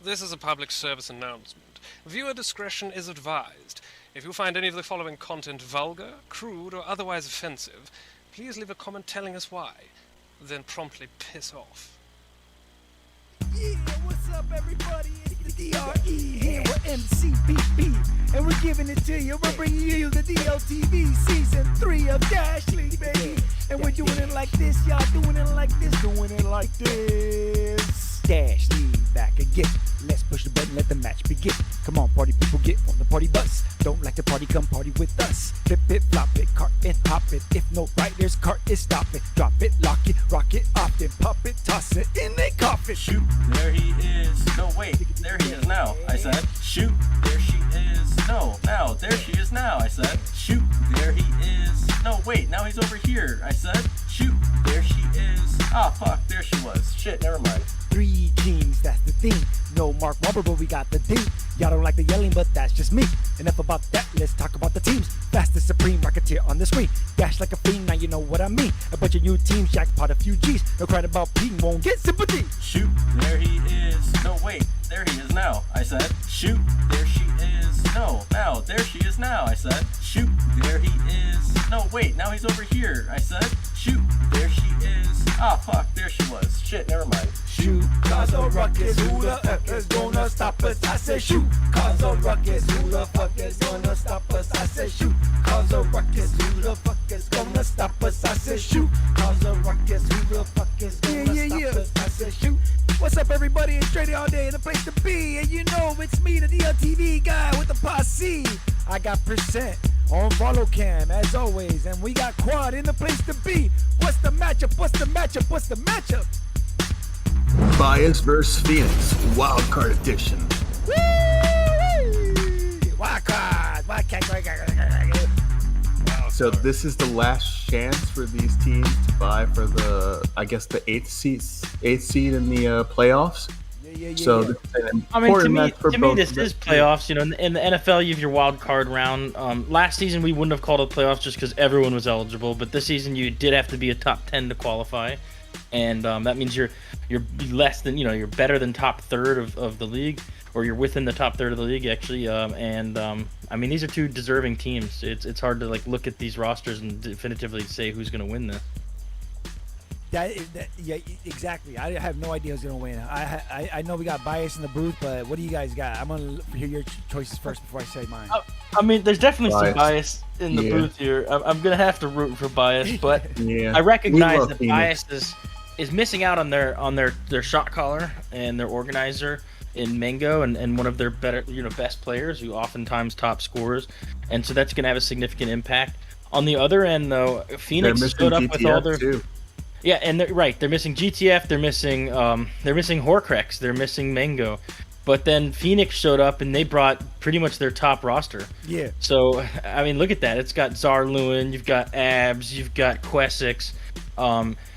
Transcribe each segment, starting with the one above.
This is a public service announcement. Viewer discretion is advised. If you find any of the following content vulgar, crude, or otherwise offensive, please leave a comment telling us why. Then promptly piss off. Yeah, what's up, everybody? It's the DRE here with MCBB, and we're giving it to you. We're bringing you the DLTV Season 3 of Dash League, baby. And we're doing it like this, y'all doing it like this, doing it like this. Dash League back again. Let's push the button, let the match begin. Come on, party people, get on the party bus. Don't like the party, come party with us. Flip it, flop it, cart it, hop it. If no riders, cart it, stop it. Drop it, lock it, rock it, opt it, pop it, toss it in a coffin. Shoot, there he is. No, wait, there he is now. I said, shoot, there she is. No, now, there she is now. I said, shoot, there he is. No, wait, now he's over here. I said, shoot, there she is. Ah, fuck, there she was. Shit, never mind. 3 kings, that's the thing. No Mark Wahlberg, but we got the D. Y'all don't like the yelling, but that's just me. Enough about that, let's talk about the teams. Fastest supreme rocketeer on the screen. Dash like a fiend, now you know what I mean. A bunch of new teams, jackpot a few G's. No crying about Pete, won't get sympathy. Shoot, there he is. No, wait, there he is now. I said, shoot, there she is. No, now, there she is now. I said, shoot, there he is. No, wait, now he's over here. I said, shoot, there she is. Ah, fuck, there she was. Shit, never mind. Shoot, cause a ruckus, who the fuck is gonna stop us? I said shoot, cause a ruckus, who the fuck is gonna stop us? I said shoot, cause a ruckus, who the fuck is gonna stop us? I said shoot, cause a ruckus, who the fuck is gonna stop us? I said shoot. What's up, everybody? It's Trading All Day, the place to be. And you know it's me, the DLTV guy with the posse. I got Percent on follow cam as always, and we got Quad in the place to be. What's the matchup? What's the matchup? What's the matchup? Bias vs. Phoenix, Wildcard Edition. Woo! Wildcard! So this is the last chance for these teams to vie for the, I guess, the eighth seed in the playoffs. So this is an important match for to both me, this is playoffs. You know, in the NFL, you have your wild card round. Last season, we wouldn't have called it playoffs just because everyone was eligible. But this season, you did have to be a top 10 to qualify, and that means you're less than, you're better than top third of the league, or you're within the top third of the league actually. I mean, these are two deserving teams. It's hard to look at these rosters and definitively say who's going to win this. Yeah, exactly. I have no idea who's gonna win. I know we got bias in the booth, but what do you guys got? I'm gonna hear your choices first before I say mine. I mean, there's definitely some bias in the booth here. I'm gonna have to root for bias, but I recognize that bias is missing out on their shot caller and their organizer in Mango and one of their best players who oftentimes top scorers, and so that's gonna have a significant impact. On the other end, though, Phoenix stood up with all their. Too. Yeah, and they're missing GTF, they're missing Horcrux, they're missing Mango, but then Phoenix showed up and they brought pretty much their top roster. Yeah. So I mean, look at that. It's got Zarluin, you've got Abs, you've got Quesix.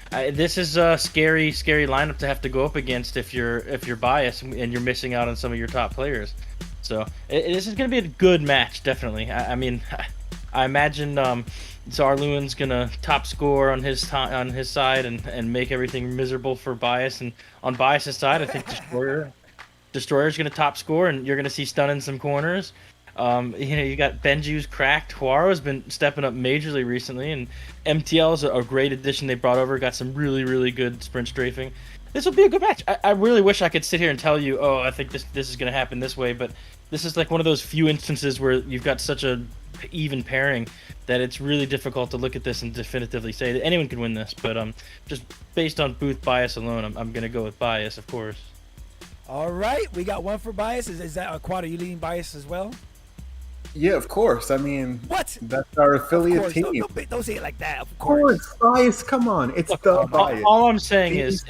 This is a scary lineup to have to go up against if you're biased and you're missing out on some of your top players. So this is going to be a good match, definitely. I mean, I imagine Zarluin's gonna top score on his side and make everything miserable for Bias, and on Bias's side, I think Destroyer's gonna top score, and you're gonna see Stun in some corners. You got Benju's cracked. Huaro's been stepping up majorly recently, and MTL is a great addition they brought over. Got some really good sprint strafing. This will be a good match. I really wish I could sit here and tell you, oh, I think this is gonna happen this way, but this is like one of those few instances where you've got such a even pairing that it's really difficult to look at this and definitively say that anyone can win this. But just based on booth bias alone, I'm going to go with bias, of course. All right, we got one for bias. Is that a quad? Are you leading bias as well? Yeah, of course. I mean, what? That's our affiliate team. Don't say it like that. Of course. Bias. Come on, it's the bias. All I'm saying is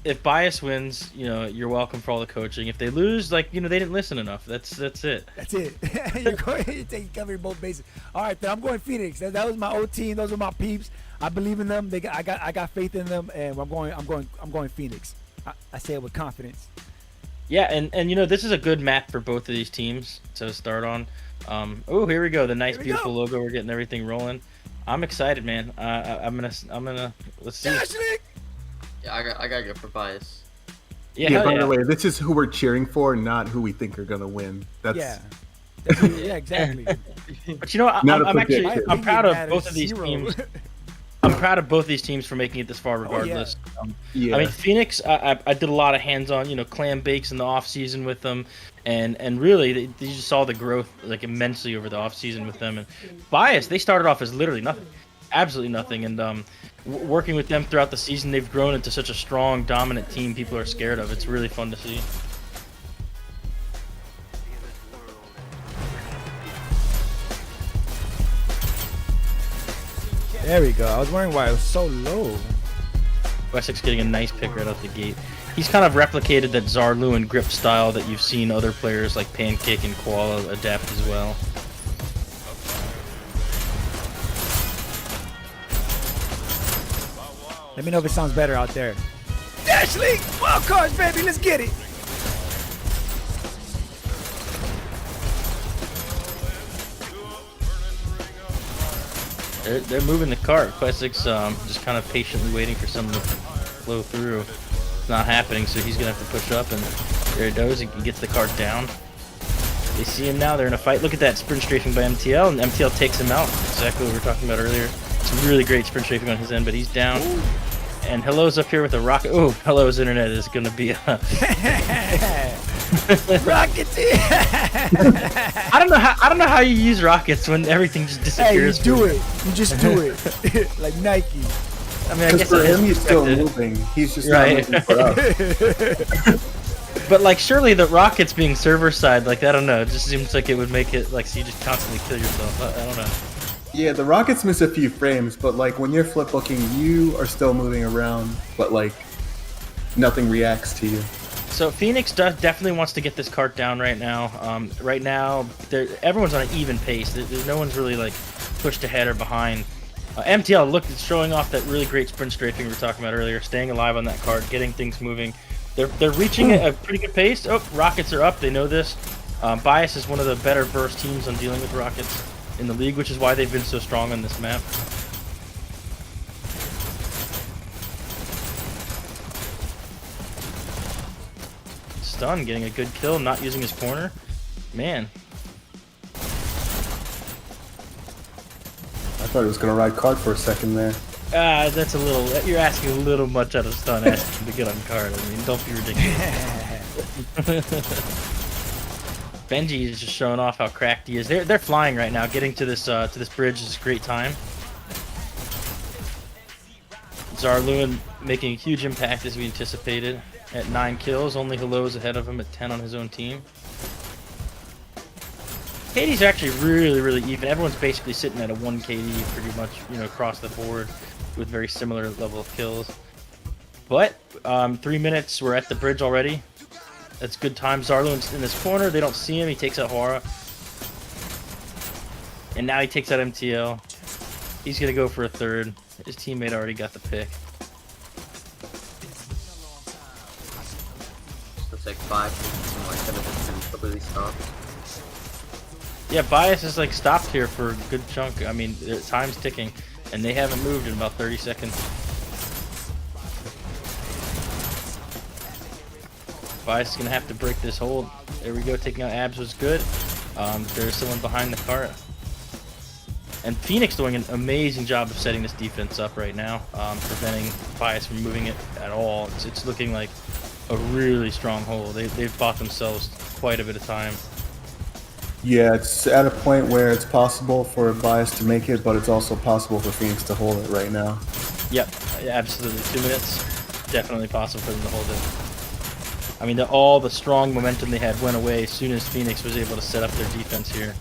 if bias wins, you're welcome for all the coaching. If they lose, they didn't listen enough. That's it. That's it. You're going to cover both bases. All right, then I'm going Phoenix. That was my old team. Those are my peeps. I believe in them. I got faith in them, and I'm going Phoenix. I say it with confidence. Yeah, and this is a good map for both of these teams to start on. Oh, here we go. The nice, beautiful logo. We're getting everything rolling. I'm excited, man. I'm gonna let's see. Yeah, I gotta go for bias. Yeah, by the way, this is who we're cheering for, not who we think are gonna win. That's Yeah. Yeah, exactly. But you know, I'm proud of both of these teams. I'm proud of both these teams for making it this far, regardless. Yeah. I mean, Phoenix, I did a lot of hands-on, clam bakes in the off season with them, and really, they just saw the growth like immensely over the off season with them. And Bias, they started off as literally nothing, absolutely nothing, and working with them throughout the season, they've grown into such a strong, dominant team. People are scared of. It's really fun to see. There we go. I was wondering why it was so low. Wessex getting a nice pick right out the gate. He's kind of replicated that Zarluin grip style that you've seen other players like Pancake and Koala adapt as well. Let me know if it sounds better out there. Dash League! Wild cards, baby! Let's get it! They're moving the cart. Questix just kind of patiently waiting for someone to flow through. It's not happening, so he's going to have to push up, and there he goes. He gets the cart down. They see him now. They're in a fight. Look at that sprint strafing by MTL, and MTL takes him out. Exactly what we were talking about earlier. Some really great sprint strafing on his end, but he's down. Ooh. And Hello's up here with a rocket. Oh, Hello's internet is going to be a... Rocketeer! I don't know how you use rockets when everything just disappears. Hey, you do it. You just do it. Like Nike. I mean, I guess for him, he's still moving. He's just not moving for us. But like, surely the rockets being server side, like I don't know, it just seems like it would make it like so you just constantly kill yourself. I don't know. Yeah, the rockets miss a few frames, but like when you're flip booking, you are still moving around, but like nothing reacts to you. So Phoenix definitely wants to get this cart down right now. Right now, everyone's on an even pace. No one's really like pushed ahead or behind. MTL, look, it's showing off that really great sprint strafing we were talking about earlier, staying alive on that cart, getting things moving. They're reaching a pretty good pace. Oh, rockets are up. They know this. Bias is one of the better burst teams on dealing with rockets in the league, which is why they've been so strong on this map. Stun, getting a good kill, not using his corner. Man. I thought he was gonna ride cart for a second there. That's a little. You're asking a little much out of Stun asking to get on card. I mean, don't be ridiculous. Benji is just showing off how cracked he is. They're flying right now. Getting to this bridge is a great time. Zarluin making a huge impact as we anticipated. At 9 kills, only Hello's ahead of him at 10 on his own team. KD's actually really even. Everyone's basically sitting at a 1 KD pretty much, across the board with very similar level of kills. But 3 minutes, we're at the bridge already. That's good time. Zarluin's in this corner. They don't see him. He takes out Hora. And now he takes out MTL. He's going to go for a third. His teammate already got the pick. Like 5 more 7 can probably stop. Yeah, Bias is like stopped here for a good chunk. I mean, time's ticking, and they haven't moved in about 30 seconds. Bias is gonna have to break this hold. There we go, taking out Abs was good. There's someone behind the cart. And Phoenix doing an amazing job of setting this defense up right now, preventing Bias from moving it at all. It's looking like a really strong hold. They've bought themselves quite a bit of time. Yeah, it's at a point where it's possible for Bias to make it, but it's also possible for Phoenix to hold it right now. Yep, absolutely. 2 minutes, definitely possible for them to hold it. I mean, all the strong momentum they had went away as soon as Phoenix was able to set up their defense here.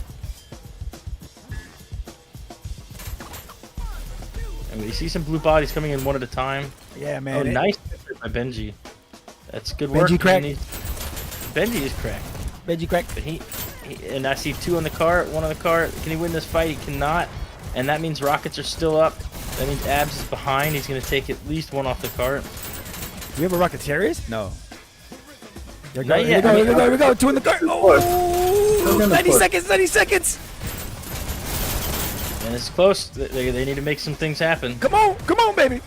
And we see some blue bodies coming in one at a time. Yeah, man. Oh, nice by Benji. That's good work. Benji cracked. Benji is cracked. Benji cracked. But he and I see 2 on the cart, 1 on the cart. Can he win this fight? He cannot. And that means rockets are still up. That means Abs is behind. He's going to take at least 1 off the cart. Do we have a Rocketeers? No. Here we go. 2 in the cart. Oh! 90 seconds, 90 seconds. And it's close. They need to make some things happen. Come on, baby.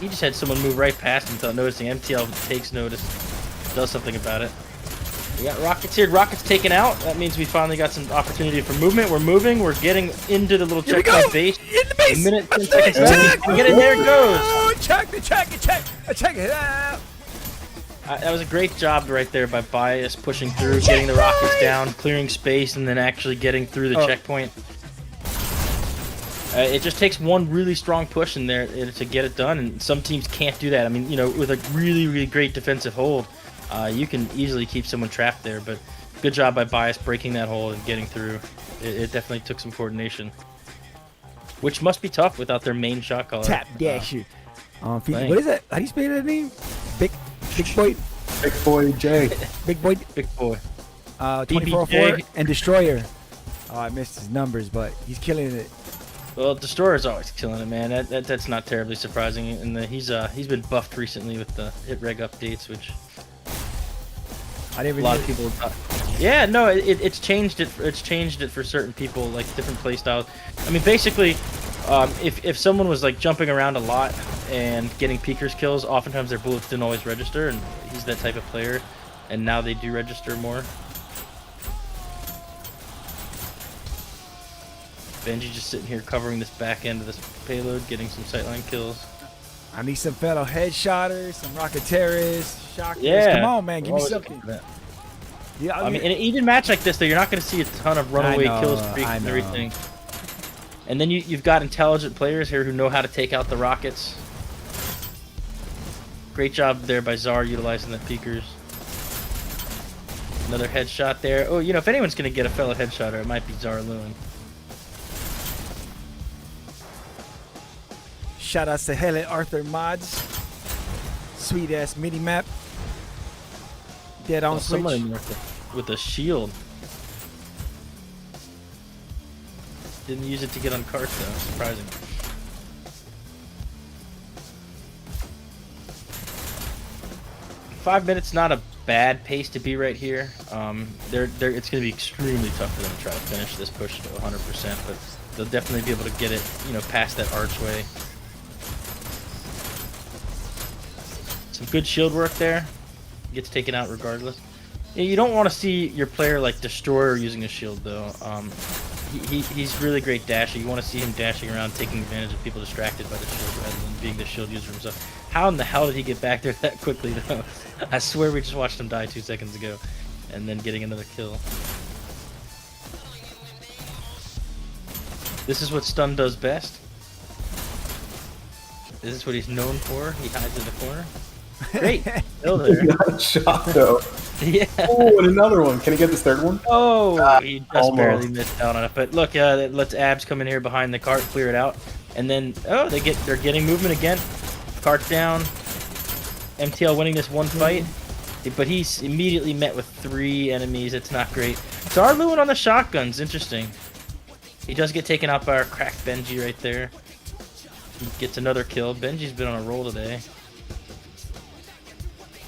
He just had someone move right past him without noticing. MTL takes notice, does something about it. We got rockets here. Rockets taken out. That means we finally got some opportunity for movement. We're moving. We're getting into the little checkpoint base. In the base. A minute, 10 seconds left. Get in there. It goes. Oh, check it. That was a great job right there by Bias, pushing through, getting the rockets down, clearing space, and then actually getting through the checkpoint. It just takes one really strong push in there to get it done, and some teams can't do that. I mean, you know, with a really, really great defensive hold, you can easily keep someone trapped there, but good job by Bias breaking that hold and getting through. It definitely took some coordination, which must be tough without their main shot caller. Tap dasher. What is that? How do you spell that name? Big boy. Big boy J. Big boy. Big boy. 24-4 and Destroyer. Oh, I missed his numbers, but he's killing it. Well, Destroyer's always killing it, man. That's not terribly surprising, and he's been buffed recently with the hit reg updates, which I didn't a lot of people. Yeah, no, it's changed it. It's changed it for certain people, like different play styles. I mean, basically, if someone was like jumping around a lot and getting peekers kills, oftentimes their bullets didn't always register, and he's that type of player, and now they do register more. Benji just sitting here covering this back end of this payload, getting some sightline kills. I need some fellow headshotters, some rocketarists, shockers. Yeah. Come on, man, give me something. Yeah, I mean, in an even match like this, though, you're not going to see a ton of runaway kills, streaks, and everything. And then you've got intelligent players here who know how to take out the rockets. Great job there by Czar utilizing the peekers. Another headshot there. Oh, you know, if anyone's going to get a fellow headshotter, it might be Czar Lewin. Shout outs to Helen Arthur Mods. Sweet ass mini map. Dead on switch. Someone with a shield. Didn't use it to get on carts though. Surprising. Five minutes, not a bad pace to be right here. It's going to be extremely tough for them to try to finish this push to 100%, but they'll definitely be able to get it, you know, past that archway. Some good shield work there. Gets taken out regardless. Yeah, you don't want to see your player like Destroyer using a shield though. He's really great dashing. You want to see him dashing around, taking advantage of people distracted by the shield rather than being the shield user himself. How in the hell did he get back there that quickly though? I swear we just watched him die 2 seconds ago, and then getting another kill. This is what Stun does best. This is what he's known for. He hides in the corner. Great. Still there. Got shot though. Yeah. Oh, and another one. Can he get this third one? Oh, he just almost. barely missed out on it. But look, it lets Abs come in here behind the cart, clear it out, and then they're getting movement again. Cart down. MTL winning this one fight, but he's immediately met with 3 enemies. It's not great. Czar Lewin on the shotguns. Interesting. He does get taken out by our cracked Benji right there. He gets another kill. Benji's been on a roll today.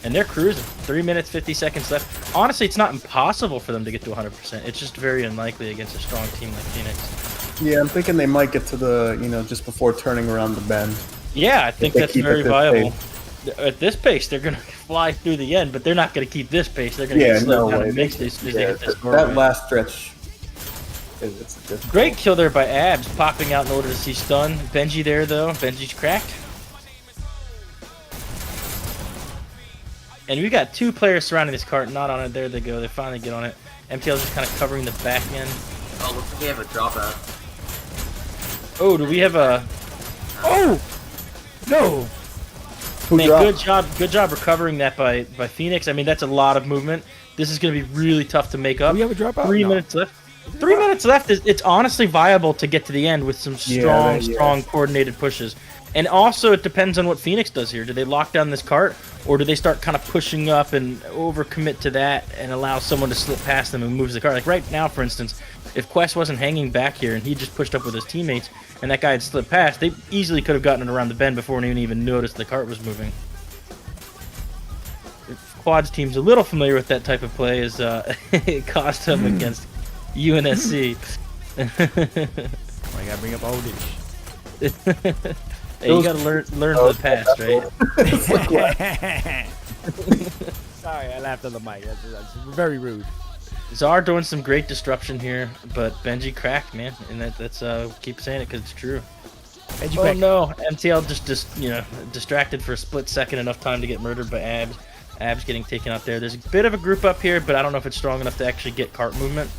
And they're cruising. 3 minutes, 50 seconds left. Honestly, it's not impossible for them to get to 100%. It's just very unlikely against a strong team like Phoenix. Yeah, I'm thinking they might get to the, you know, just before turning around the bend. Yeah, I think that's very viable. At this pace, they're going to fly through the end, but they're not going to keep this pace. They're going to get slowed down and mix this. That last stretch. It's great kill there by Abs, popping out in order to see stun. Benji there, though. Benji's cracked. And we got 2 players surrounding this cart, not on it. There they go. They finally get on it. MTL's just kind of covering the back end. Oh, looks like we have a dropout. Oh, do we have a... Oh! No! Man, good job recovering that by Phoenix. I mean, that's a lot of movement. This is going to be really tough to make up. Do we have a dropout? 3 minutes left. 3 minutes left. It's honestly viable to get to the end with some strong coordinated pushes. And also, it depends on what Phoenix does here. Do they lock down this cart, or do they start kind of pushing up and overcommit to that and allow someone to slip past them and moves the cart? Like right now, for instance, if Quest wasn't hanging back here and he just pushed up with his teammates and that guy had slipped past, they easily could have gotten it around the bend before anyone even noticed the cart was moving. Quad's team's a little familiar with that type of play, as it cost him against UNSC. I gotta bring up old dish. Hey, you gotta learn from the past, right? Sorry, I laughed on the mic. That's very rude. Czar doing some great disruption here, but Benji cracked, man, and that's keep saying it because it's true. Benji Oh cracked. no, MTL just distracted for a split second, enough time to get murdered by Abs. Abs getting taken out there. There's a bit of a group up here, but I don't know if it's strong enough to actually get cart movement.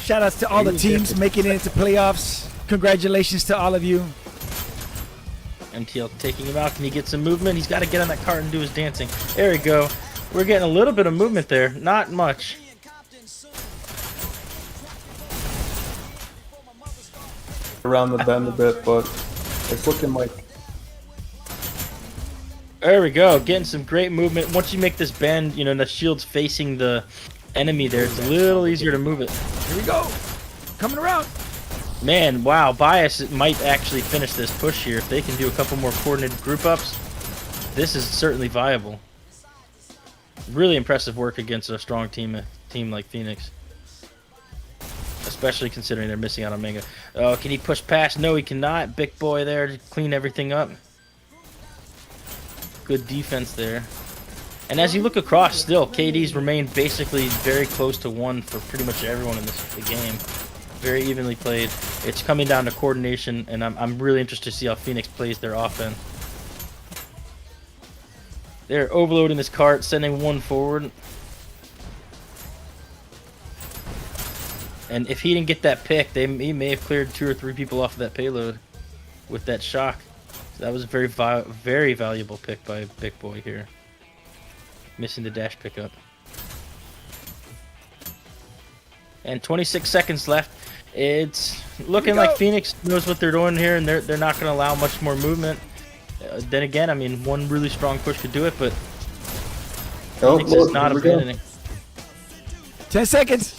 Shout outs to all the teams making it into playoffs. Congratulations to all of you. MTL taking him out. Can he get some movement? He's got to get on that cart and do his dancing. There we go. We're getting a little bit of movement there. Not much. Around the bend a bit, but it's looking like There we go. Getting some great movement. Once you make this bend, you know, the shield's facing the enemy there. It's a little easier to move it. Here we go. Coming around. Man, wow. Bias might actually finish this push here. If they can do a couple more coordinated group ups, this is certainly viable. Really impressive work against a strong team like Phoenix. Especially considering they're missing out on Manga. Oh, can he push past? No, he cannot. Big boy there to clean everything up. Good defense there. And as you look across, still, KDs remain basically very close to 1 for pretty much everyone in the game. Very evenly played. It's coming down to coordination, and I'm really interested to see how Phoenix plays their offense. They're overloading this cart, sending one forward. And if he didn't get that pick, he may have cleared 2 or 3 people off of that payload with that shock. So that was a very valuable pick by Big Boy here. Missing the dash pickup. And 26 seconds left. It's looking like Phoenix knows what they're doing here, and they're not going to allow much more movement. Then again, I mean, one really strong push could do it, but Phoenix is not abandoning. 10 seconds.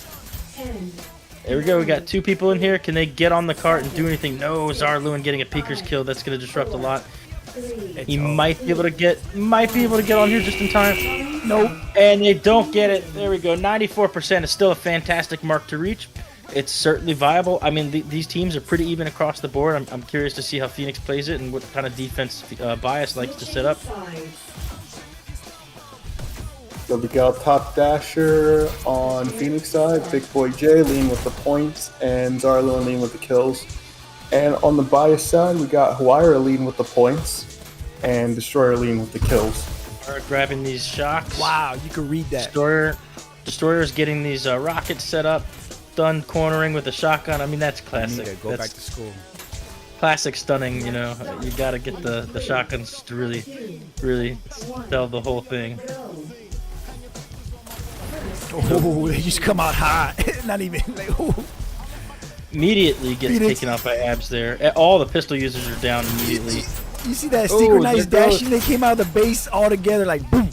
There we go. We got 2 people in here. Can they get on the cart and do anything? No, Zarluin getting a peeker's kill. That's going to disrupt a lot. He might be able to get on here just in time. Nope. And they don't get it. There we go. 94% is still a fantastic mark to reach. It's certainly viable. I mean, these teams are pretty even across the board. I'm curious to see how Phoenix plays it and what kind of defense Bias likes to set up. So we got Top Dasher on Phoenix side, Big Boy J leading with the points, and Zarluin leading with the kills. And on the Bias side, we got Huayra leading with the points, and Destroyer leading with the kills. Grabbing these shocks. Wow, you can read that. Destroyer's getting these rockets set up. Stun cornering with a shotgun. I mean, that's classic. You need to go back to school. Classic stunning, you know. You gotta get the shotguns to really sell the whole thing. Oh, they just come out hot. Not even like, oh. Immediately gets taken out by Abs there. All the pistol users are down immediately. You see that synchronized dashing? They came out of the base all together like boom.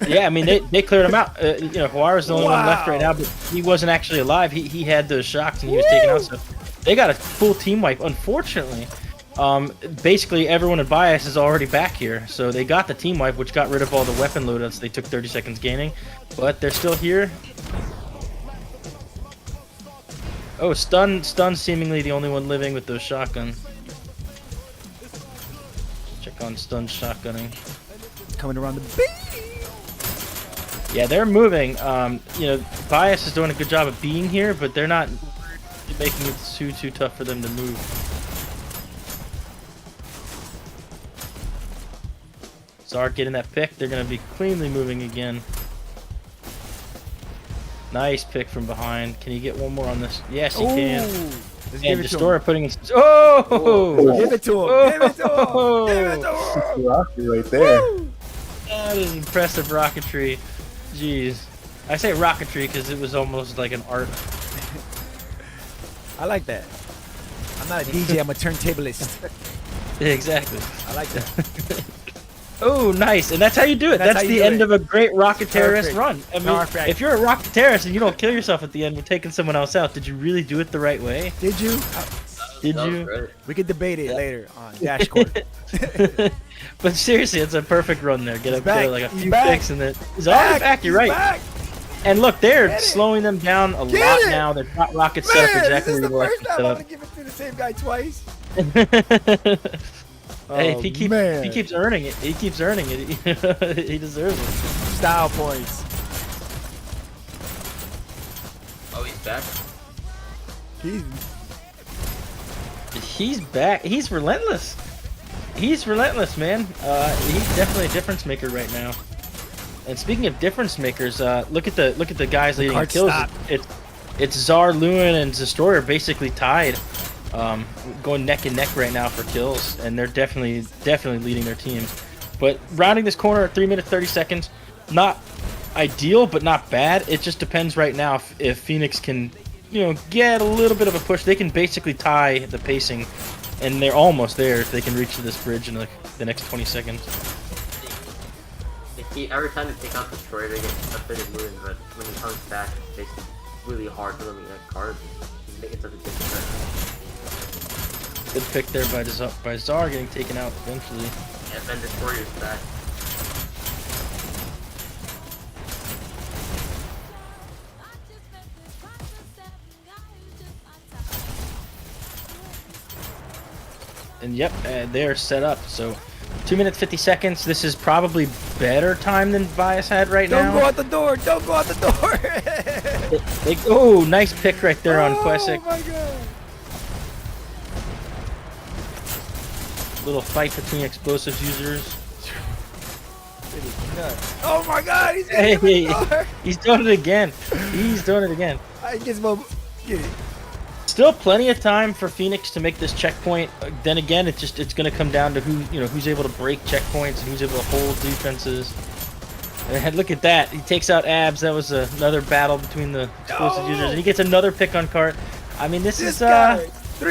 Yeah, I mean, they cleared him out. You know, Huara's the only one left right now, but he wasn't actually alive. He had those shocks and he was taken out. So they got a full team wipe. Unfortunately, basically everyone in Bias is already back here. So they got the team wipe, which got rid of all the weapon loadouts they took 30 seconds gaining. But they're still here. Oh, Stun seemingly the only one living with those shotguns. Check on Stun shotgunning. Coming around the base. Yeah, they're moving. You know, Bias is doing a good job of being here, but they're not making it too tough for them to move. Zard getting that pick. They're going to be cleanly moving again. Nice pick from behind. Can you get one more on this? Yes, he can. And Destroyer putting in... Oh! Give it to him. Give it to him. Give it to him. Rocky right there. Woo! That is impressive rocketry. Jeez. I say rocketry because it was almost like an art. I like that. I'm not a DJ, I'm a turntablist. Yeah, exactly. I like that. Oh, nice. And that's how you do it. That's the end of a great Rocket Terrorist run. I mean, if you're a Rocket Terrorist and you don't kill yourself at the end with taking someone else out, did you really do it the right way? Did you? Did you? Right. We could debate it later on Dash Court. But seriously, it's a perfect run there. Get up, back. get like a few Back. picks, and then he's already back. You're right. Back. And look, they're slowing them down a lot now. They've got rockets set up Man, exactly this is where the they like first them time I'm set gonna give it to the same guy twice. up. Hey, if he keeps earning it, he keeps earning it. He deserves it. Style points. Oh, he's back. He's back. He's relentless. He's relentless, man. He's definitely a difference maker right now. And speaking of difference makers, look at the guys leading in kills. It's Czar, Lewin, and Destroyer basically tied, going neck and neck right now for kills, and they're definitely leading their teams. But rounding this corner at 3 minutes 30 seconds, not ideal, but not bad. It just depends right now if Phoenix can, get a little bit of a push. They can basically tie the pacing, and they're almost there if they can reach to this bridge in the next 20 seconds. Every time they take out the destroyer, they get a bit of moving, but when he comes back, it's basically really hard for them to get cards. He's making such a difference. Good pick there by Czar getting taken out eventually. And then Destroyer's back. And yep, they're set up. So 2 minutes 50 seconds. This is probably better time than Bias had right now. Don't go out the door. Don't go out the door. Oh, nice pick right there on Quesic. Oh my god. Little fight between explosives users. It is nuts. Oh my god, he's getting Hey, the door. he's doing it again. He's doing it again. I get it. Still plenty of time for Phoenix to make this checkpoint. Then again, it's going to come down to who's able to break checkpoints and who's able to hold defenses. And look at that. He takes out Abs. That was another battle between the explosive users. And he gets another pick on cart. I mean, this is 3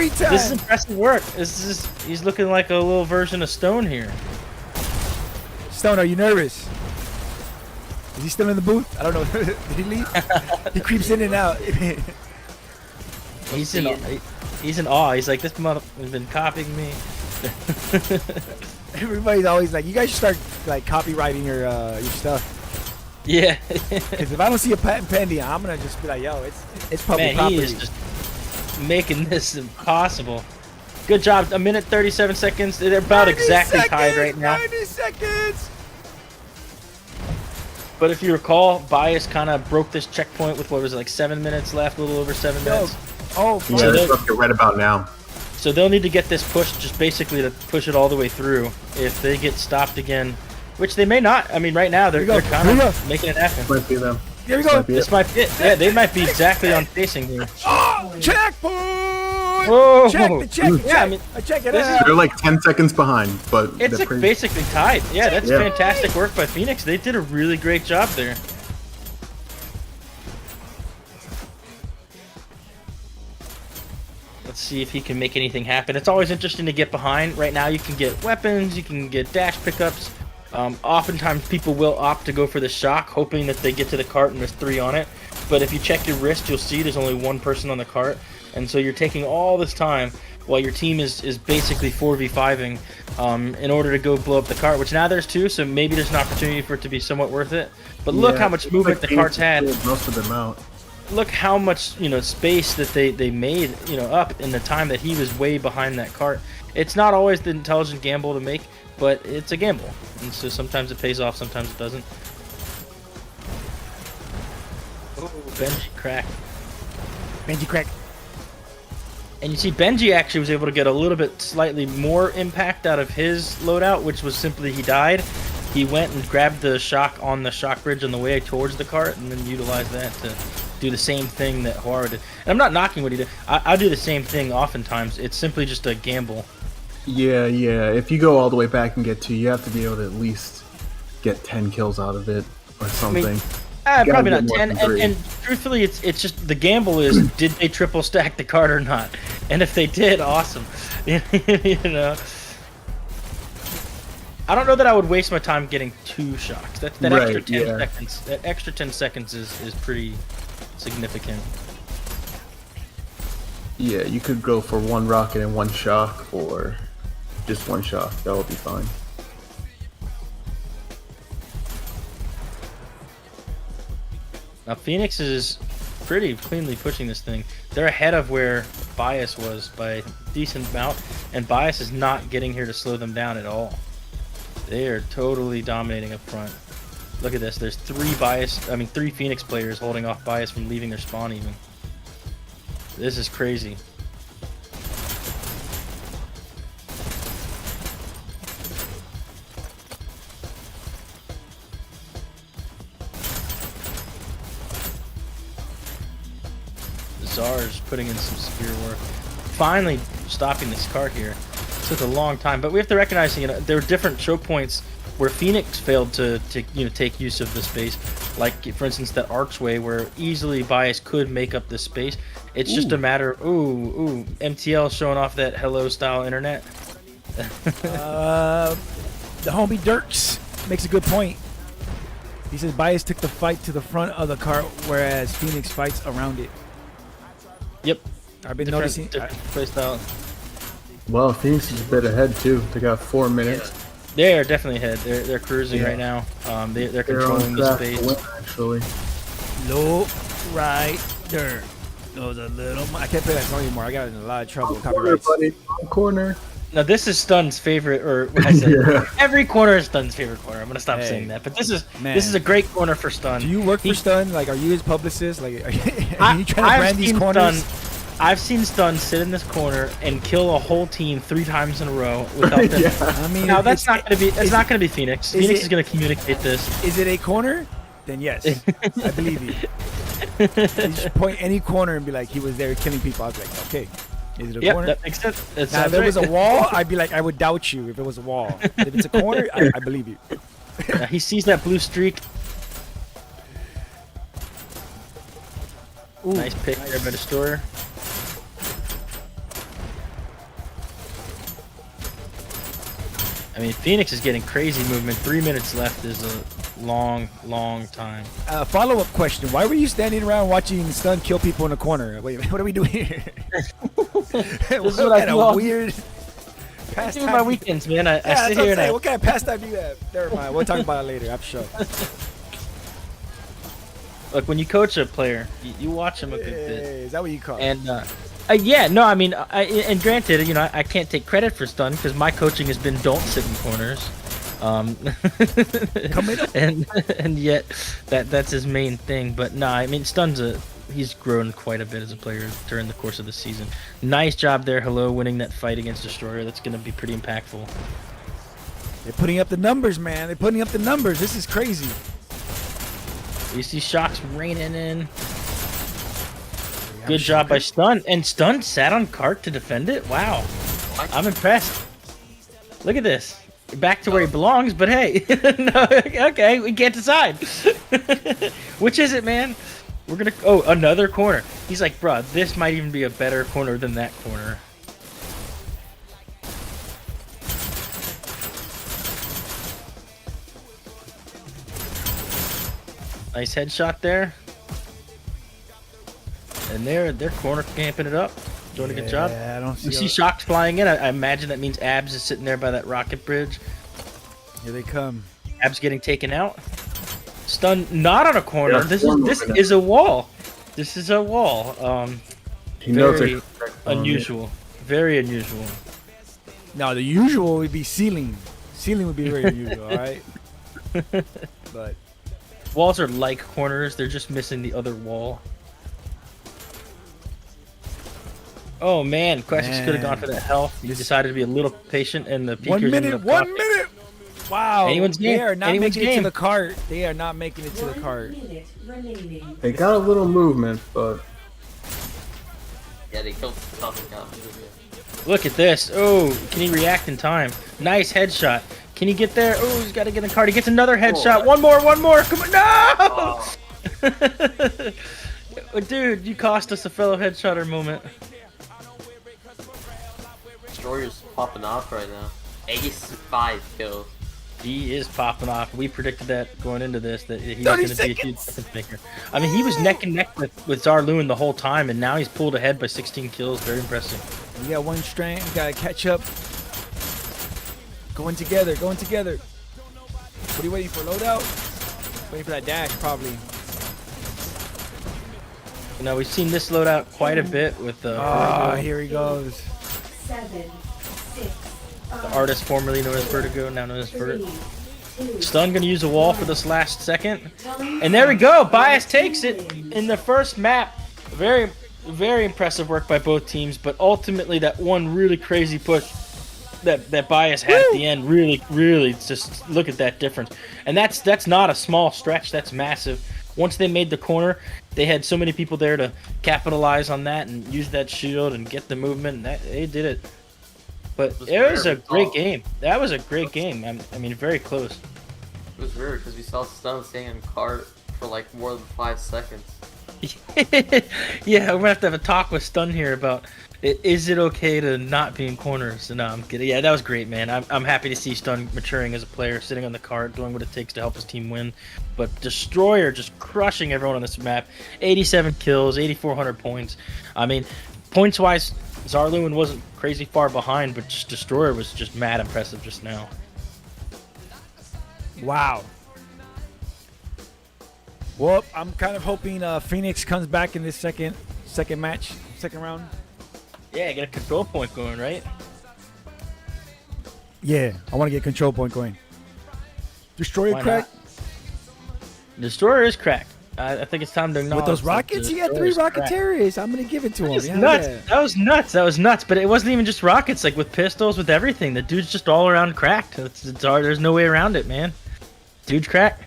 times. This is impressive work. He's looking like a little version of Stone here. Stone, are you nervous? Is he still in the booth? I don't know. Did he leave? He creeps in and out. He's in awe. He's like, this mother has been copying me. Everybody's always like, you guys should start like copywriting your stuff. Yeah. Because if I don't see a patent pending, I'm gonna just be like, yo, it's public Man, property. he is just making this impossible. Good job. 1 minute 37 seconds. They're about exactly tied right now. 90 seconds. But if you recall, Bias kind of broke this checkpoint with what was it, like 7 minutes left, a little over 7 minutes. Oh, Yeah, So that's what right about now. So they'll need to get this push just basically to push it all the way through. If they get stopped again, which they may not. I mean, right now they're kind of making it happen. Might be them. Here we go. This might be it. Yeah, they might be exactly on pacing here. Oh, checkpoint. Whoa! Check the check. Yeah, I mean, check it this out. They're like 10 seconds behind, but it's they're like pretty... basically tied. Yeah, that's Yeah. fantastic work by Phoenix. They did a really great job there. Let's see if he can make anything happen. It's always interesting to get behind. Right now you can get weapons, you can get dash pickups. Oftentimes people will opt to go for the shock, hoping that they get to the cart and there's 3 on it. But if you check your wrist, you'll see there's only 1 person on the cart. And so you're taking all this time while your team is basically 4v5ing in order to go blow up the cart, which now there's 2, so maybe there's an opportunity for it to be somewhat worth it. But look how much movement the cart's had. Most of them out. Look how much space that they made up in the time that he was way behind that cart. It's not always the intelligent gamble to make, but it's a gamble, and so sometimes it pays off, sometimes it doesn't. Oh, Benji crack. Benji crack. And you see Benji actually was able to get a little bit slightly more impact out of his loadout, which was simply he died. He went and grabbed the shock on the shock bridge on the way towards the cart and then utilized that to do the same thing that Huara did. And I'm not knocking what he did. I do the same thing oftentimes. It's simply just a gamble. Yeah. If you go all the way back and get 2, you have to be able to at least get 10 kills out of it or something. Probably not 10. And truthfully, it's just the gamble is did they triple stack the cart or not? And if they did, awesome. I don't know that I would waste my time getting 2 shocks. That extra 10 seconds. That extra 10 seconds is pretty significant. Yeah, you could go for 1 rocket and 1 shock, or just 1 shock. That would be fine. Now Phoenix is pretty cleanly pushing this thing. They're ahead of where Bias was by a decent amount, and Bias is not getting here to slow them down at all. They are totally dominating up front. Look at this. There's three Phoenix players holding off Bias from leaving their spawn even. This is crazy. Czar's putting in some severe work. Finally stopping this cart here. It took a long time, but we have to recognize, there are different choke points where Phoenix failed to take use of the space. Like, for instance, that archway where easily Bias could make up this space. It's just a matter of, MTL showing off that hello style internet. The homie Dirks makes a good point. He says Bias took the fight to the front of the cart, whereas Phoenix fights around it. Yep. I've been Different noticing. play style. Well, Phoenix is a bit ahead too. They got 4 minutes. They're definitely ahead. They're cruising right now. They're controlling the space. Win, actually. Low right there. Goes a little. I can't play that song anymore. I got in a lot of trouble with Corner, copyrights. buddy. Corner. Now this is Stun's favorite, or what I said, every corner is Stun's favorite corner. I'm gonna stop saying that, but this is a great corner for Stun. Do you work for Stun? Like, are you his publicist? Like, are you trying to brand these corners? I've seen Stun sit in this corner and kill a whole team 3 times in a row without them. I mean, now that's not gonna be. It's not gonna be Phoenix. Phoenix is gonna communicate this. Is it a corner? Then yes, I believe you. You just point any corner and be like, he was there killing people. I was like, okay. Is it a corner? That makes sense. Now, if it was a wall, I'd be like, I would doubt you if it was a wall. If it's a corner, I believe you. He sees that blue streak. Ooh, nice pick there by Destroyer. I mean, Phoenix is getting crazy movement. 3 minutes left is a long, long time. Follow-up question. Why were you standing around watching Stun kill people in the corner? Wait, what are we doing here? This is what I do. Weird I do my weekends, man. I sit here and what kind of pastime do you have? Never mind. We'll talk about it later, I'm sure. Look, when you coach a player, you watch him a good bit. Is that what you call it? And yeah, no, I mean, and granted, I can't take credit for Stun because my coaching has been don't sit in corners. And yet that's his main thing. But nah, I mean, he's grown quite a bit as a player during the course of the season. Nice job there, Hello, winning that fight against Destroyer. That's going to be pretty impactful. They're putting up the numbers, man. They're putting up the numbers. This is crazy. You see shocks raining in. Good job by Stun. And Stun sat on cart to defend it? Wow. I'm impressed. Look at this. Back to where he belongs, but hey. No, okay, we can't decide. Which is it, man? We're gonna... Oh, another corner. He's like, bruh, this might even be a better corner than that corner. Nice headshot there. And they're corner camping it up. Doing a good job. I don't see. You see shocks flying in. I imagine that means Abs is sitting there by that rocket bridge. Here they come. Abs getting taken out. Stun not on a corner. Yeah, this is a wall. This is a wall. Very unusual. Very unusual. No, the usual would be ceiling. Ceiling would be very unusual, all right? But walls are like corners. They're just missing the other wall. Oh man, Questions could have gone for that health. You decided to be a little patient, and the peekers 1 minute. 1 minute. Wow. Anyone's game. They are not Anyone's making game. it to the cart. They are not making it to the cart. They got a little movement, but Yeah, they killed something down. Look at this. Oh, can he react in time? Nice headshot. Can he get there? Oh, he's got to get in the cart. He gets another headshot. One more. Come on. No! Dude, you cost us a fellow headshotter moment. Destroyer's popping off right now. 85 kills. He is popping off. We predicted that going into this, that he was going to be a huge difference maker. I mean, he was neck and neck with Zarluin the whole time, and now he's pulled ahead by 16 kills. Very impressive. We got one strand. We got to catch up. Going together. What are you waiting for? Loadout? Waiting for that dash, probably. You know, we've seen this loadout quite a bit with the Here he goes. 7, 6, the artist formerly known as Vertigo, now known as Vert. Stun gonna use a wall for this last second. And there we go! Bias takes it in the first map. Very, very impressive work by both teams, but ultimately that one really crazy push that Bias had at the end really just look at that difference. And that's not a small stretch, that's massive. Once they made the corner, they had so many people there to capitalize on that and use that shield and get the movement. They did it. But it was a great game. That was a great game. I mean, very close. It was weird because we saw Stun staying in cart for like more than 5 seconds. Yeah, we're gonna have to have a talk with Stun here about is it okay to not be in corners? No, I'm kidding. Yeah, that was great, man. I'm happy to see Stun maturing as a player, sitting on the cart, doing what it takes to help his team win. But Destroyer just crushing everyone on this map. 87 kills, 8,400 points. I mean, points-wise, Zarluin wasn't crazy far behind, but just Destroyer was just mad impressive just now. Wow. Well, I'm kind of hoping Phoenix comes back in this second round. Yeah, get a control point going, right? Yeah, I want to get control point going. Destroyer Why crack. not? Destroyer is cracked. I think it's time to acknowledge With those that rockets, he had 3 Destroyer's cracked. Rocketarius. I'm gonna give it to him. That's Yeah, nuts. yeah. That was nuts. But it wasn't even just rockets. Like with pistols, with everything, the dude's just all around cracked. It's hard. There's no way around it, man. Dude's cracked.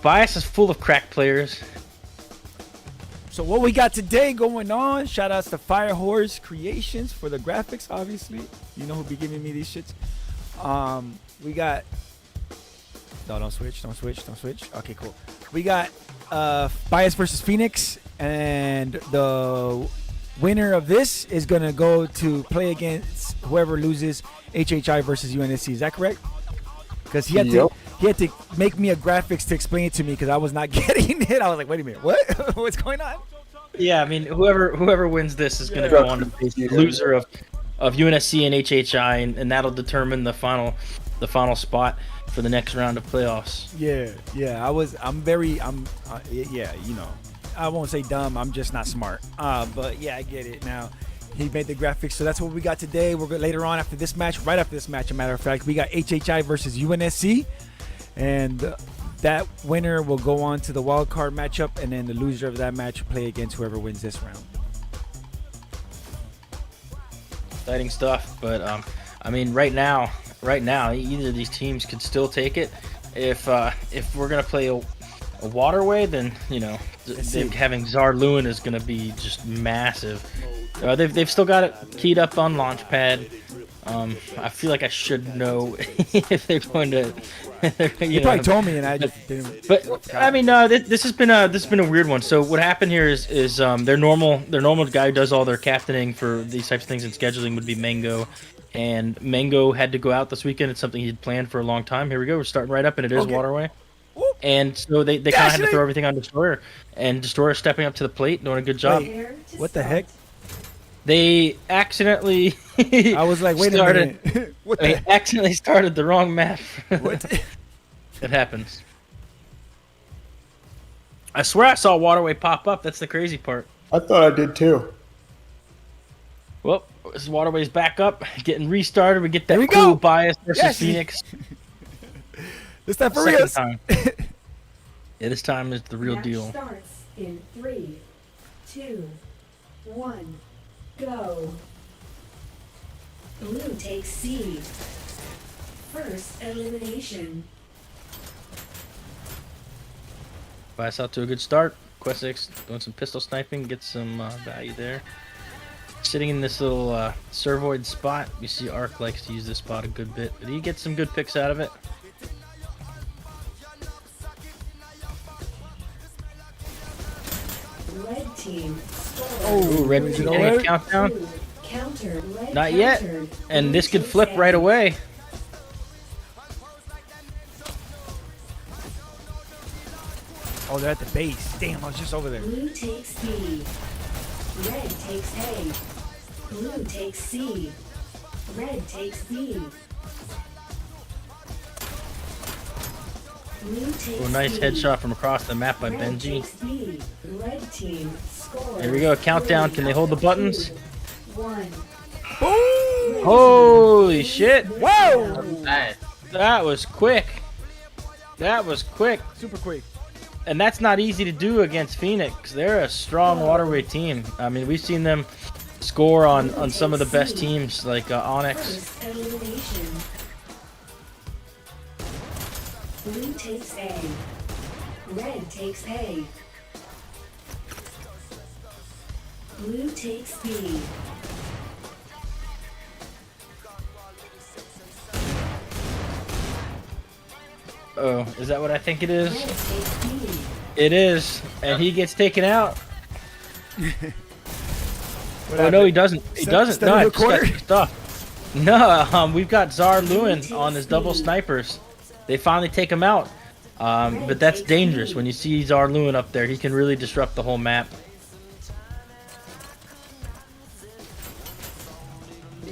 Bias is full of cracked players. So what we got today going on? Shout outs to Firehorse Creations for the graphics, obviously. You know who'll be giving me these shits. We got. No, don't switch. Okay, cool. We got Bias versus Phoenix, and the winner of this is gonna go to play against whoever loses HHI versus UNSC. Is that correct? Because he had to make me a graphics to explain it to me because I was not getting it. I was like, wait a minute, what? What's going on? Yeah, I mean, whoever wins this is going to go on to face the loser of UNSC and HHI, and that'll determine the final spot for the next round of playoffs. Yeah. Yeah, you know, I won't say dumb. I'm just not smart. But yeah, I get it now. He made the graphics, so that's what we got today. We're later on after this match, right after this match, a matter of fact, we got HHI versus UNSC, and that winner will go on to the wild card matchup, and then the loser of that match will play against whoever wins this round. Exciting stuff, but I mean, right now, either of these teams could still take it. If we're gonna play a waterway, then you know having Zarluin is gonna be just massive. They've still got it keyed up on Launchpad. I feel like I should know if they're going to. You probably told me, and I just didn't. But I mean, this has been a weird one. So what happened here is their normal guy who does all their captaining for these types of things and scheduling would be Mango, and Mango had to go out this weekend. It's something he'd planned for a long time. Here we go. We're starting right up, and it is Waterway. And so they kind of had to throw everything on Destroyer, and Destroyer stepping up to the plate, doing a good job. What the heck? They accidentally. I was like, wait a minute. They accidentally started the wrong map. What? It happens. I swear I saw Waterway pop up. That's the crazy part. I thought I did too. Well, this Waterway's back up, getting restarted. We get that we cool go. Bias versus Yes. Phoenix. This time for real. Second time. Yeah, this time is the real Match deal. starts in 3, 2, 1, go. Blue takes C. First elimination. Bias out to a good start. Quest 6 doing some pistol sniping, get some value there. Sitting in this little servoid spot. You see Arc likes to use this spot a good bit, but he gets some good picks out of it. Red team scored. Oh, Red is team it getting over? a countdown. Blue countered. Red Not yet. countered. And Blue this could takes flip A. right away. Oh, they're at the base. Damn, I was just over there. Blue takes B. Red takes A. Blue takes C. Red takes B. Blue takes Oh, nice B. headshot from across the map by Red Benji. takes B. Red team scores. Here we go, countdown. Can they hold the buttons? 1. Holy shit! Whoa! Hey, That was quick. That was quick. Super quick. And that's not easy to do against Phoenix. They're a strong waterway team. I mean, we've seen them score on some of the best teams like Onyx. First elimination. Blue takes A. Red takes A. Blue takes B. Oh, is that what I think it Red is? takes B. It is. And he gets taken out. What Oh, no, he doesn't. He Sta- doesn't. stand No, in I the just got corner? kicked off. No, we've got Czar Lewin on his double snipers. They finally take him out. But that's dangerous. When you see Czar Lewin up there, he can really disrupt the whole map.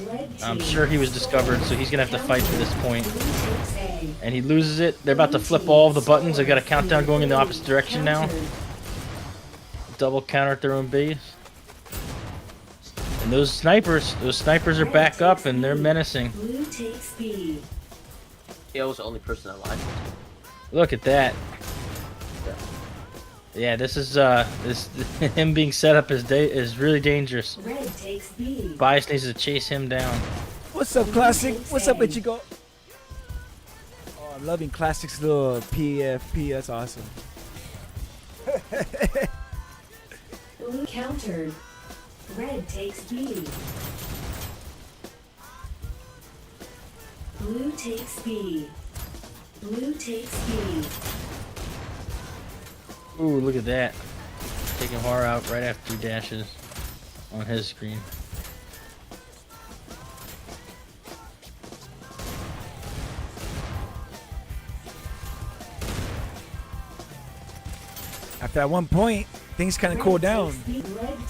Red I'm team sure he was discovered, so he's going to have to fight for this point. Blue takes A. And he loses it. They're about to flip all of the buttons. They've got a countdown going in the opposite direction now. Countered. Double counter at their own base. And those snipers are back up and they're menacing. Blue takes B. he was the only person alive. Look at that. Yeah, this is this him being set up is really dangerous. Red takes B. Bias needs to chase him down. What's up, Classic? What's up, Ichigo? Oh, I'm loving Classic's little PFP. That's awesome. Blue countered. Red takes B. Blue takes B. Blue takes B. Ooh, look at that. Taking Horror out right after he dashes on his screen. After that one point, things kind of cool down.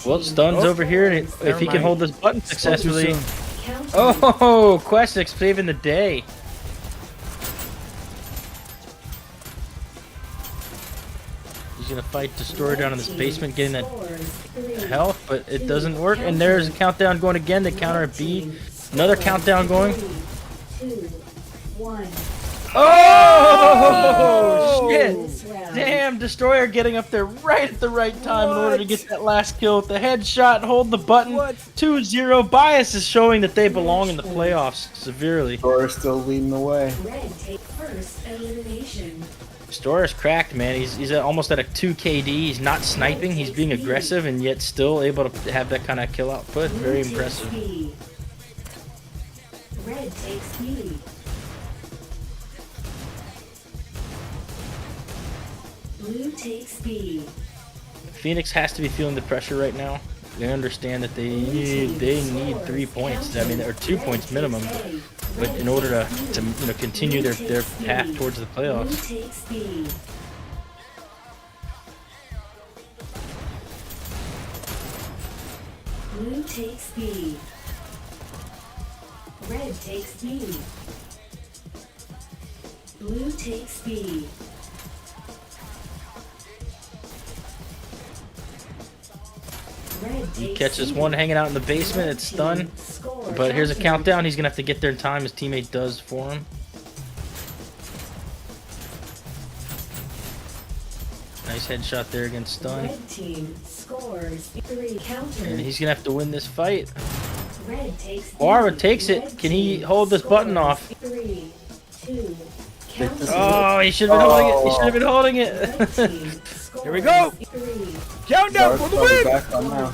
Well, Stun's over here, and if Never he can mind. hold this button Spoke too successfully. soon. Oh, Questix saving the day. He's gonna fight Destroyer down in this basement, getting that health, but it doesn't work. And there's a countdown going again to counter at B. Another countdown going. 2, 1. Oh, shit! This round. Damn, Destroyer getting up there right at the right time in order to get that last kill with the headshot, hold the button. What? 2-0. Bias is showing that they belong in the playoffs severely. Dora's still leading the way. Red take first elimination. Destroyer's cracked, man. He's almost at a 2 KD. He's not sniping. He's being aggressive and yet still able to have that kind of kill output. Blue Very takes impressive. B. Red takes B. Blue takes B. Phoenix has to be feeling the pressure right now. They understand that they need 3 points. I mean, or 2 points minimum. But in order to continue their path towards the Blue playoffs. takes B. Blue takes B. Red takes B. Blue takes B. Red He takes catches C. one hanging out in the basement. It's stunned. Score But here's a countered. countdown. He's gonna have to get there in time. His teammate does for him. Nice headshot there against Stun. Red team scores 3 counter. And he's gonna have to win this fight. Red takes Barra B. takes it. Red Can he team hold this button scores off? 3, 2, Think this is counter. Oh, he should have been holding it. He should have been holding Red it. team Here we go. scores 3. Countdown Dora's for the probably win. back on now.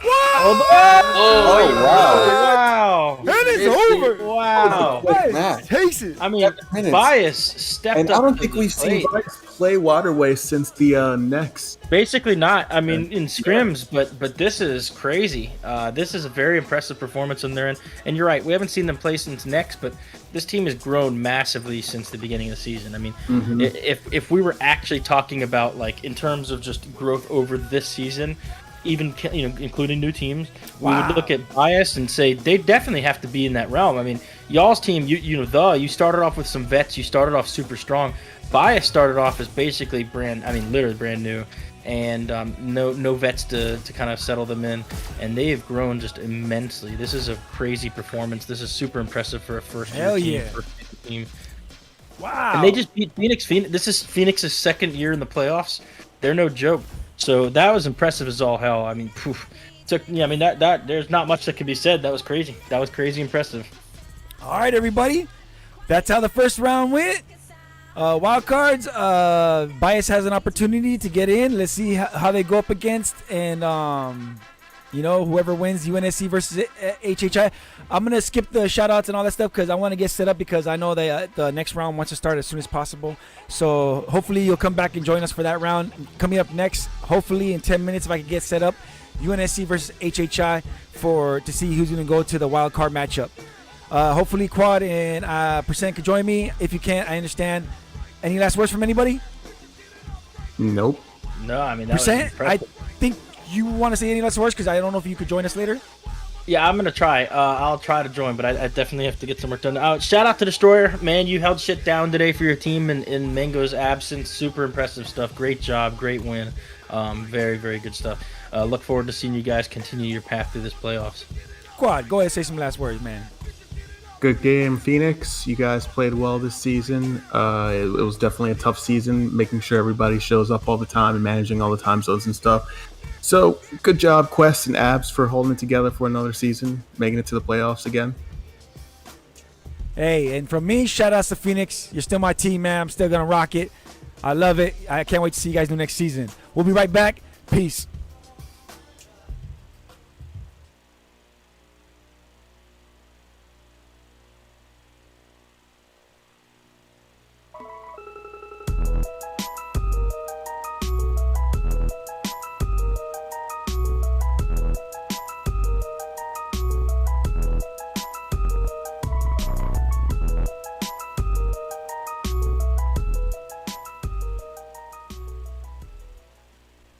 Oh, wow. wow. And it's over. Wow. Quick match. Takes it. I mean, 7 minutes. Bias stepped And up I don't to think the we've seen plate. Bias play Waterway since the next. Basically not. I mean, in scrims, but this is crazy. This is a very impressive performance on their end. And you're right, we haven't seen them play since next, but this team has grown massively since the beginning of the season. I mean, if we were actually talking about like in terms of just growth over this season, even including new teams, we Wow. would look at bias and say they definitely have to be in that realm. I mean, y'all's team, you started off with some vets, you started off super strong. Bias started off as basically literally brand new, and no vets to kind of settle them in, and they have grown just immensely. This is a crazy performance. This is super impressive for a Hell yeah. first team. Wow. And they just beat Phoenix. This is Phoenix's second year in the playoffs. They're no joke. So that was impressive as all hell. I mean, that there's not much that can be said. That was crazy. That was crazy impressive. All right, everybody. That's how the first round went. Wild cards. Bias has an opportunity to get in. Let's see how they go up against, and whoever wins UNSC versus HHI. I'm gonna skip the shout outs and all that stuff because I want to get set up because I know that the next round wants to start as soon as possible. So hopefully you'll come back and join us for that round. Coming up next, hopefully in 10 minutes if I can get set up, UNSC versus HHI to see who's gonna go to the wild card matchup. Hopefully Quad and Percent could join me. If you can't, I understand. Any last words from anybody? Nope. No, I mean that was Percent, I impressive. think you want to say any last words because I don't know if you could join us later. Yeah, I'm gonna try. I'll try to join, but I definitely have to get some work done. Shout out to Destroyer, man. You held shit down today for your team in Mango's absence. Super impressive stuff. Great job. Great win. Very, very good stuff. Look forward to seeing you guys continue your path through this playoffs. Quad, go ahead and say some last words, man. Good game, Phoenix. You guys played well this season. It was definitely a tough season, making sure everybody shows up all the time and managing all the time zones and stuff. So, good job, Quest and Abs, for holding it together for another season, making it to the playoffs again. Hey, and from me, shout outs to Phoenix. You're still my team, man. I'm still going to rock it. I love it. I can't wait to see you guys next season. We'll be right back. Peace.